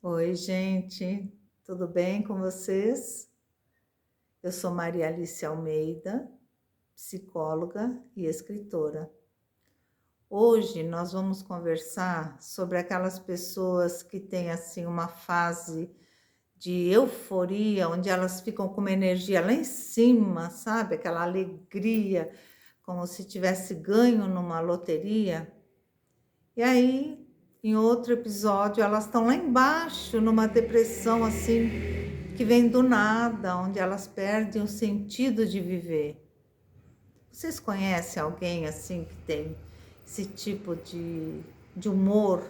Oi, gente, tudo bem com vocês? Eu sou Maria Alice Almeida, psicóloga e escritora. Hoje nós vamos conversar sobre aquelas pessoas que têm assim uma fase de euforia, onde elas ficam com uma energia lá em cima, sabe? Aquela alegria, como se tivesse ganho numa loteria. E aí, em outro episódio, elas estão lá embaixo, numa depressão assim, que vem do nada, onde elas perdem o sentido de viver. Vocês conhecem alguém assim que tem esse tipo de humor,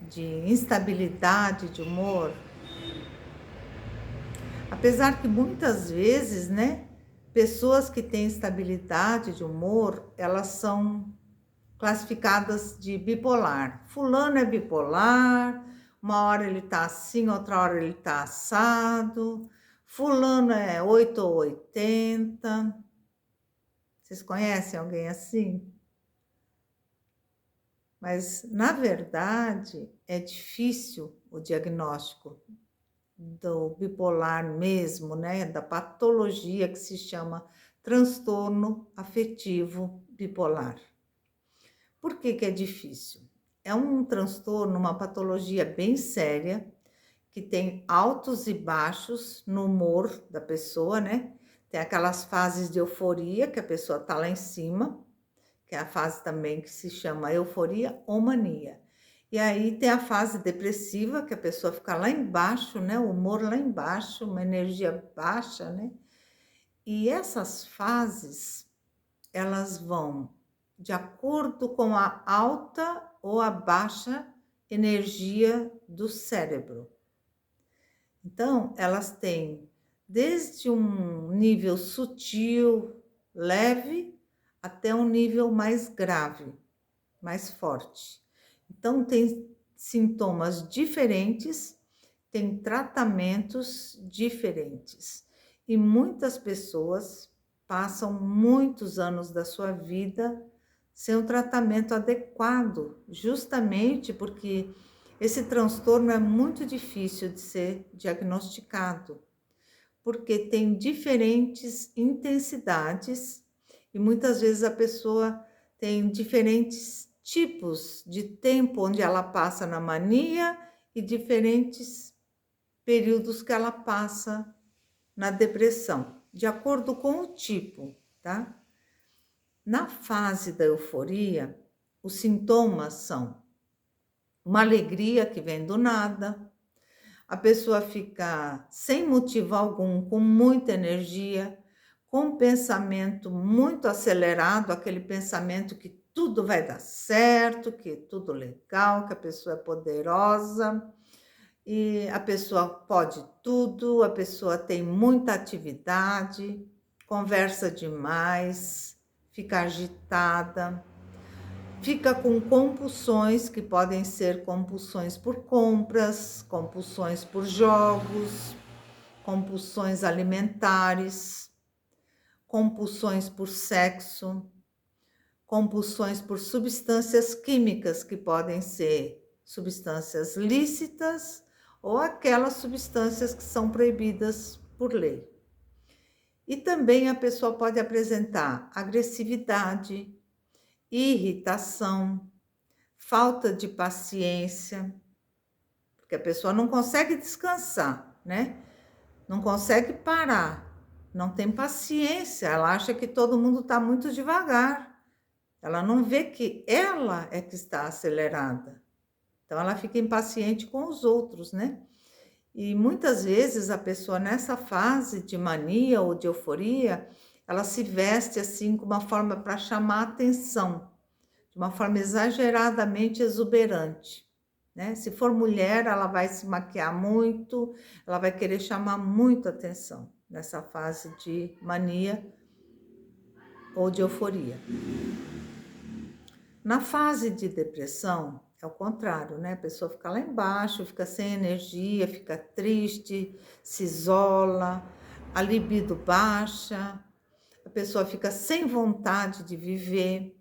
de instabilidade de humor? Apesar que muitas vezes, né, pessoas que têm estabilidade de humor, elas são classificadas de bipolar. Fulano é bipolar, uma hora ele tá assim, outra hora ele tá assado. Fulano é 8 ou 80. Vocês conhecem alguém assim? Mas, na verdade, é difícil o diagnóstico do bipolar mesmo, né? Da patologia que se chama transtorno afetivo bipolar. Por que que é difícil? É um transtorno, uma patologia bem séria, que tem altos e baixos no humor da pessoa, né? Tem aquelas fases de euforia, que a pessoa tá lá em cima, que é a fase também que se chama euforia ou mania. E aí tem a fase depressiva, que a pessoa fica lá embaixo, né? O humor lá embaixo, uma energia baixa, né? E essas fases, elas vão de acordo com a alta ou a baixa energia do cérebro. Então, elas têm desde um nível sutil, leve, até um nível mais grave, mais forte. Então, tem sintomas diferentes, tem tratamentos diferentes. E muitas pessoas passam muitos anos da sua vida sem um tratamento adequado, justamente porque esse transtorno é muito difícil de ser diagnosticado, porque tem diferentes intensidades e muitas vezes a pessoa tem diferentes tipos de tempo onde ela passa na mania e diferentes períodos que ela passa na depressão, de acordo com o tipo, tá? Na fase da euforia, os sintomas são uma alegria que vem do nada, a pessoa fica sem motivo algum, com muita energia, com um pensamento muito acelerado, aquele pensamento que tudo vai dar certo, que é tudo legal, que a pessoa é poderosa e a pessoa pode tudo, a pessoa tem muita atividade, conversa demais, fica agitada, fica com compulsões que podem ser compulsões por compras, compulsões por jogos, compulsões alimentares, compulsões por sexo, compulsões por substâncias químicas que podem ser substâncias lícitas ou aquelas substâncias que são proibidas por lei. E também a pessoa pode apresentar agressividade, irritação, falta de paciência, porque a pessoa não consegue descansar, né? Não consegue parar, não tem paciência, ela acha que todo mundo está muito devagar, ela não vê que ela é que está acelerada. Então ela fica impaciente com os outros, né? E muitas vezes a pessoa nessa fase de mania ou de euforia, ela se veste assim com uma forma para chamar atenção, de uma forma exageradamente exuberante, né? Se for mulher, ela vai se maquiar muito, ela vai querer chamar muito atenção nessa fase de mania ou de euforia. Na fase de depressão, é o contrário, né? A pessoa fica lá embaixo, fica sem energia, fica triste, se isola, a libido baixa, a pessoa fica sem vontade de viver.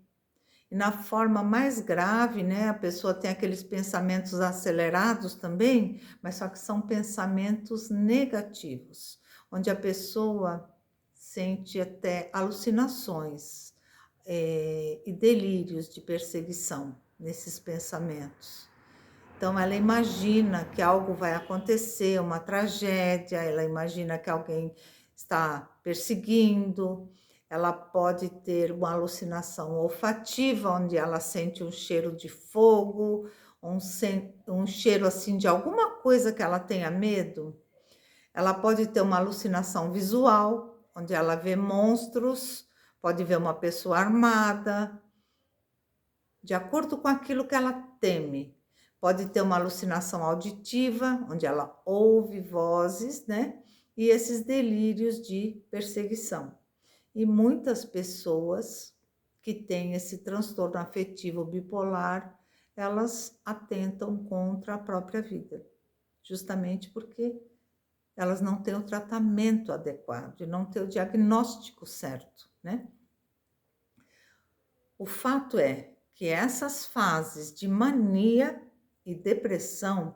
E na forma mais grave, né, a pessoa tem aqueles pensamentos acelerados também, mas só que são pensamentos negativos, onde a pessoa sente até alucinações, e delírios de perseguição nesses pensamentos. Então, ela imagina que algo vai acontecer, uma tragédia, ela imagina que alguém está perseguindo, ela pode ter uma alucinação olfativa, onde ela sente um cheiro de fogo, um cheiro assim de alguma coisa que ela tenha medo. Ela pode ter uma alucinação visual, onde ela vê monstros, pode ver uma pessoa armada, de acordo com aquilo que ela teme. Pode ter uma alucinação auditiva, onde ela ouve vozes, né? E esses delírios de perseguição. E muitas pessoas que têm esse transtorno afetivo bipolar, elas atentam contra a própria vida, justamente porque elas não têm o tratamento adequado e não têm o diagnóstico certo, né? O fato é que essas fases de mania e depressão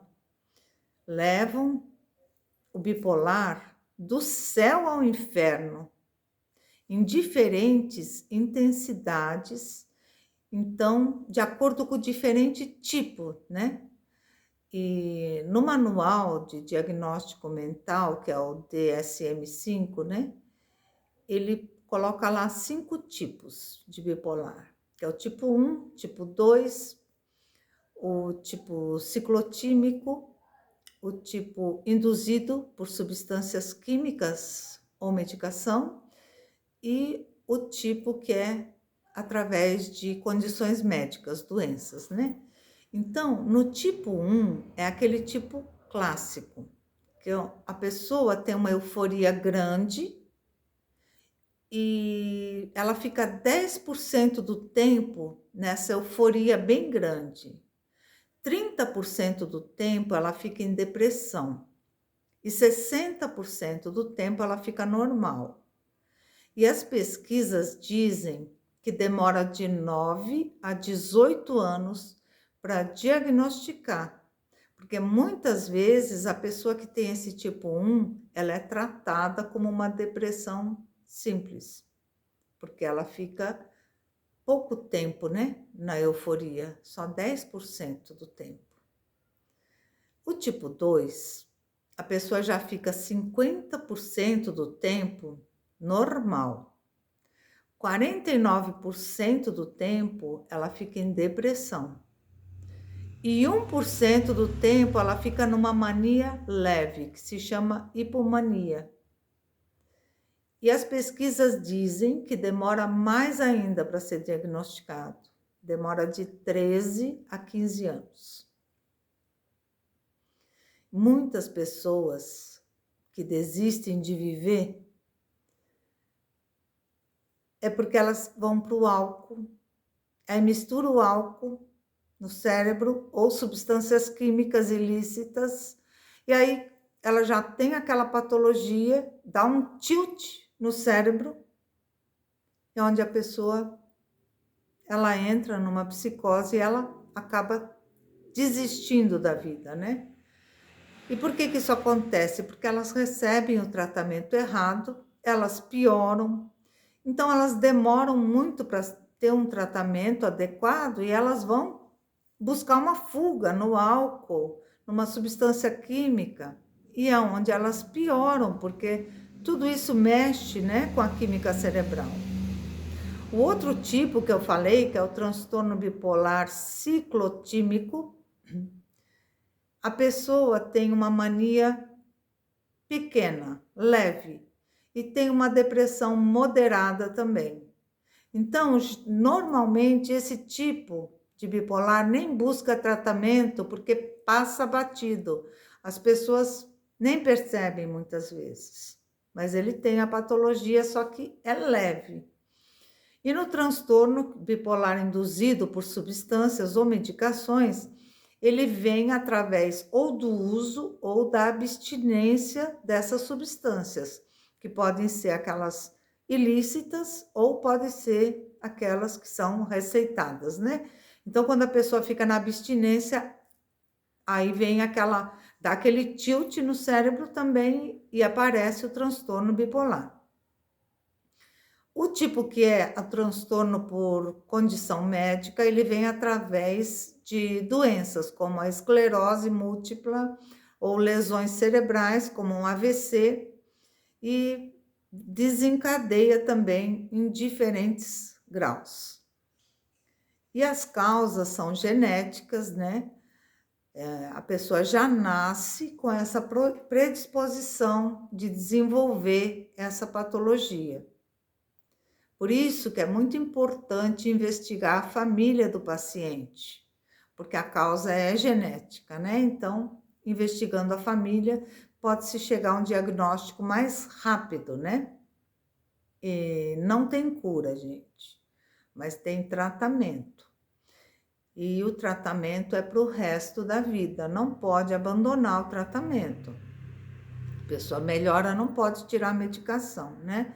levam o bipolar do céu ao inferno, em diferentes intensidades, então, de acordo com o diferente tipo, né? E no manual de diagnóstico mental, que é o DSM-5, né? Ele coloca lá 5 tipos de bipolar, que é o tipo 1, tipo 2, o tipo ciclotímico, o tipo induzido por substâncias químicas ou medicação e o tipo que é através de condições médicas, doenças, né? Então, no tipo 1 é aquele tipo clássico, que a pessoa tem uma euforia grande e ela fica 10% do tempo nessa euforia bem grande. 30% do tempo ela fica em depressão e 60% do tempo ela fica normal. E as pesquisas dizem que demora de 9 a 18 anos para diagnosticar, porque muitas vezes a pessoa que tem esse tipo 1, ela é tratada como uma depressão simples, porque ela fica pouco tempo, né, na euforia, só 10% do tempo. O tipo 2, a pessoa já fica 50% do tempo normal. 49% do tempo ela fica em depressão. E 1% do tempo ela fica numa mania leve, que se chama hipomania. E as pesquisas dizem que demora mais ainda para ser diagnosticado. Demora de 13 a 15 anos. Muitas pessoas que desistem de viver é porque elas vão para o álcool, aí mistura o álcool no cérebro ou substâncias químicas ilícitas, e aí ela já tem aquela patologia, dá um tilt no cérebro, é onde a pessoa ela entra numa psicose e ela acaba desistindo da vida, né? E por que isso acontece? Porque elas recebem o tratamento errado, elas pioram, então elas demoram muito para ter um tratamento adequado e elas vão buscar uma fuga no álcool, numa substância química, e é onde elas pioram, porque tudo isso mexe, né, com a química cerebral. O outro tipo que eu falei, que é o transtorno bipolar ciclotímico, a pessoa tem uma mania pequena, leve, e tem uma depressão moderada também. Então, normalmente, esse tipo de bipolar nem busca tratamento porque passa batido. As pessoas nem percebem muitas vezes, mas ele tem a patologia, só que é leve. E no transtorno bipolar induzido por substâncias ou medicações, ele vem através ou do uso ou da abstinência dessas substâncias, que podem ser aquelas ilícitas ou podem ser aquelas que são receitadas, né? Então, quando a pessoa fica na abstinência, aí vem dá aquele tilt no cérebro também e aparece o transtorno bipolar. O tipo que é o transtorno por condição médica, ele vem através de doenças como a esclerose múltipla ou lesões cerebrais, como um AVC, e desencadeia também em diferentes graus. E as causas são genéticas, né? A pessoa já nasce com essa predisposição de desenvolver essa patologia. Por isso que é muito importante investigar a família do paciente, porque a causa é genética, né? Então, investigando a família, pode-se chegar a um diagnóstico mais rápido, né? E não tem cura, gente, mas tem tratamento. E o tratamento é para o resto da vida, não pode abandonar o tratamento. A pessoa melhora, não pode tirar a medicação, né?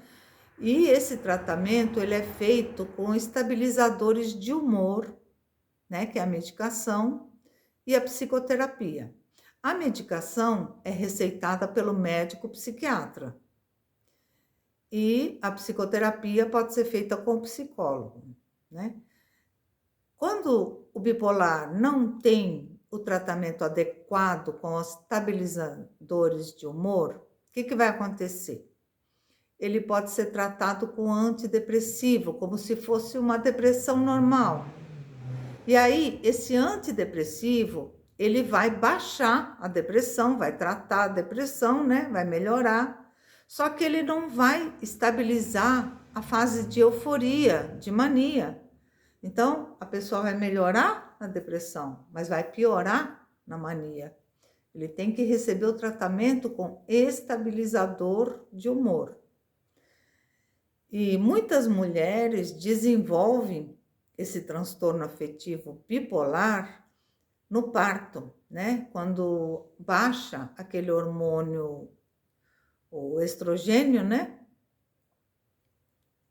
E esse tratamento, ele é feito com estabilizadores de humor, né, que é a medicação, e a psicoterapia. A medicação é receitada pelo médico psiquiatra. E a psicoterapia pode ser feita com o psicólogo, né? Quando o bipolar não tem o tratamento adequado com os estabilizadores de humor, o que vai acontecer? Ele pode ser tratado com antidepressivo, como se fosse uma depressão normal. E aí, esse antidepressivo, ele vai baixar a depressão, vai tratar a depressão, né? Vai melhorar. Só que ele não vai estabilizar a fase de euforia, de mania. Então, a pessoa vai melhorar na depressão, mas vai piorar na mania. Ele tem que receber o tratamento com estabilizador de humor. E muitas mulheres desenvolvem esse transtorno afetivo bipolar no parto, né? Quando baixa aquele hormônio, o estrogênio, né?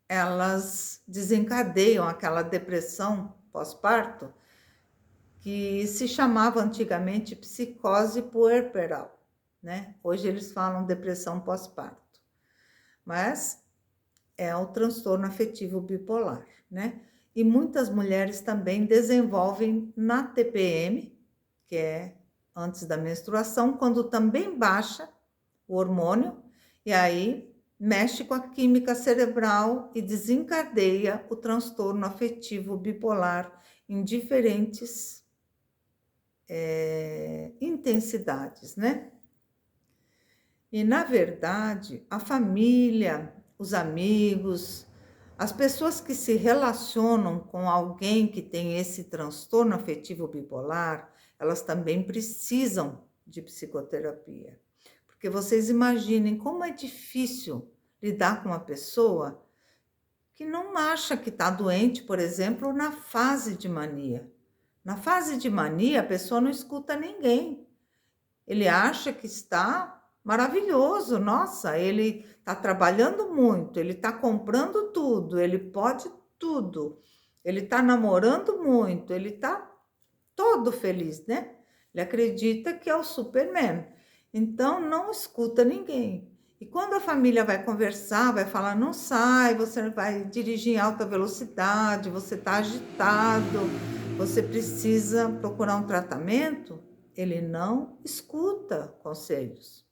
Elas desencadeiam aquela depressão pós-parto, que se chamava antigamente psicose puerperal, né? Hoje eles falam depressão pós-parto. Mas é o transtorno afetivo bipolar, né? E muitas mulheres também desenvolvem na TPM, que é antes da menstruação, quando também baixa o hormônio, e aí mexe com a química cerebral e desencadeia o transtorno afetivo bipolar em diferentes intensidades, né? E, na verdade, a família, os amigos, as pessoas que se relacionam com alguém que tem esse transtorno afetivo bipolar, elas também precisam de psicoterapia. Porque vocês imaginem como é difícil lidar com uma pessoa que não acha que está doente, por exemplo, na fase de mania. Na fase de mania, a pessoa não escuta ninguém. Ele acha que está maravilhoso, nossa, ele está trabalhando muito, ele está comprando tudo, ele pode tudo, ele está namorando muito, ele está todo feliz, né? Ele acredita que é o Superman, então não escuta ninguém. E quando a família vai conversar, vai falar, não sai, você vai dirigir em alta velocidade, você está agitado, você precisa procurar um tratamento, ele não escuta conselhos.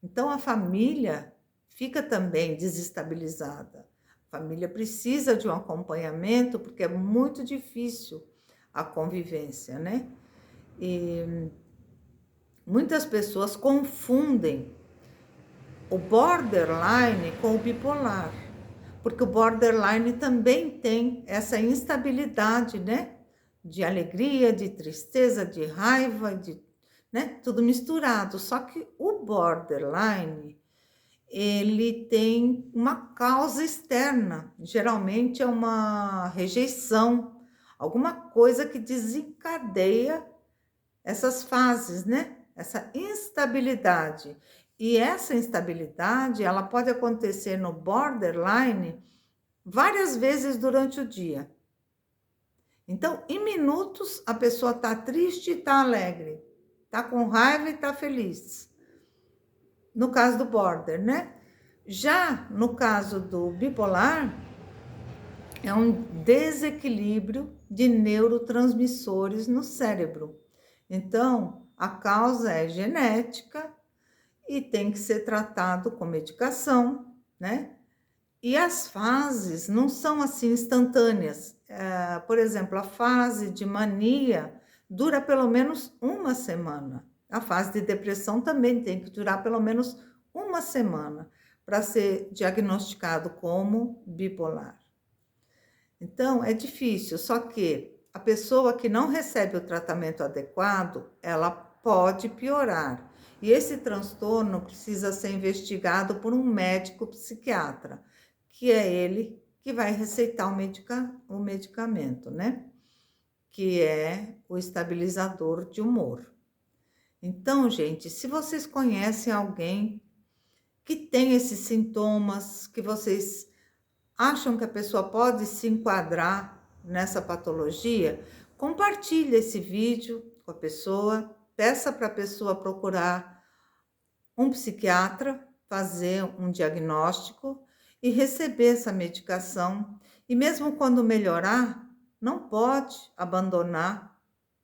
Então, a família fica também desestabilizada. A família precisa de um acompanhamento, porque é muito difícil a convivência, né? E muitas pessoas confundem o borderline com o bipolar, porque o borderline também tem essa instabilidade, né? De alegria, de tristeza, de raiva, né? Tudo misturado. Só que o borderline, ele tem uma causa externa. Geralmente é uma rejeição, alguma coisa que desencadeia essas fases, né? Essa instabilidade. E essa instabilidade, ela pode acontecer no borderline várias vezes durante o dia. Então, em minutos, a pessoa está triste e está alegre, está com raiva e está feliz. No caso do border, né? Já no caso do bipolar, é um desequilíbrio de neurotransmissores no cérebro. Então, a causa é genética e tem que ser tratado com medicação, né? E as fases não são assim instantâneas. Por exemplo, a fase de mania dura pelo menos uma semana. A fase de depressão também tem que durar pelo menos uma semana para ser diagnosticado como bipolar. Então, é difícil, só que a pessoa que não recebe o tratamento adequado, ela pode piorar. E esse transtorno precisa ser investigado por um médico psiquiatra, que é ele que vai receitar o medicamento, né? Que é o estabilizador de humor. Então, gente, se vocês conhecem alguém que tem esses sintomas, que vocês acham que a pessoa pode se enquadrar nessa patologia, compartilhe esse vídeo com a pessoa, peça para a pessoa procurar um psiquiatra, fazer um diagnóstico e receber essa medicação. E mesmo quando melhorar, não pode abandonar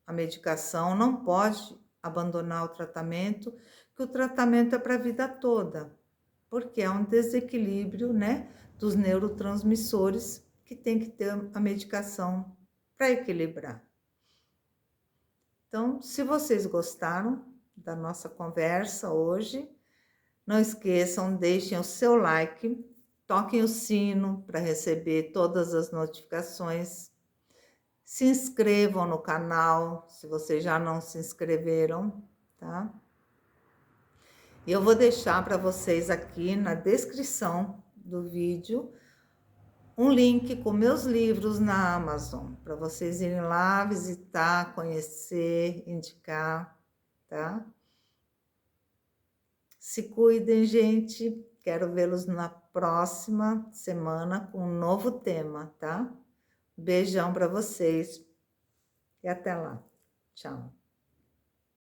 a medicação, não pode abandonar o tratamento, que o tratamento é para a vida toda, porque é um desequilíbrio, né, dos neurotransmissores que tem que ter a medicação para equilibrar. Então, se vocês gostaram da nossa conversa hoje, não esqueçam, deixem o seu like, toquem o sino para receber todas as notificações, se inscrevam no canal, se vocês já não se inscreveram, tá? E eu vou deixar para vocês aqui na descrição do vídeo um link com meus livros na Amazon, para vocês irem lá visitar, conhecer, indicar, tá? Se cuidem, gente. Quero vê-los na próxima semana com um novo tema, tá? Beijão para vocês e até lá. Tchau.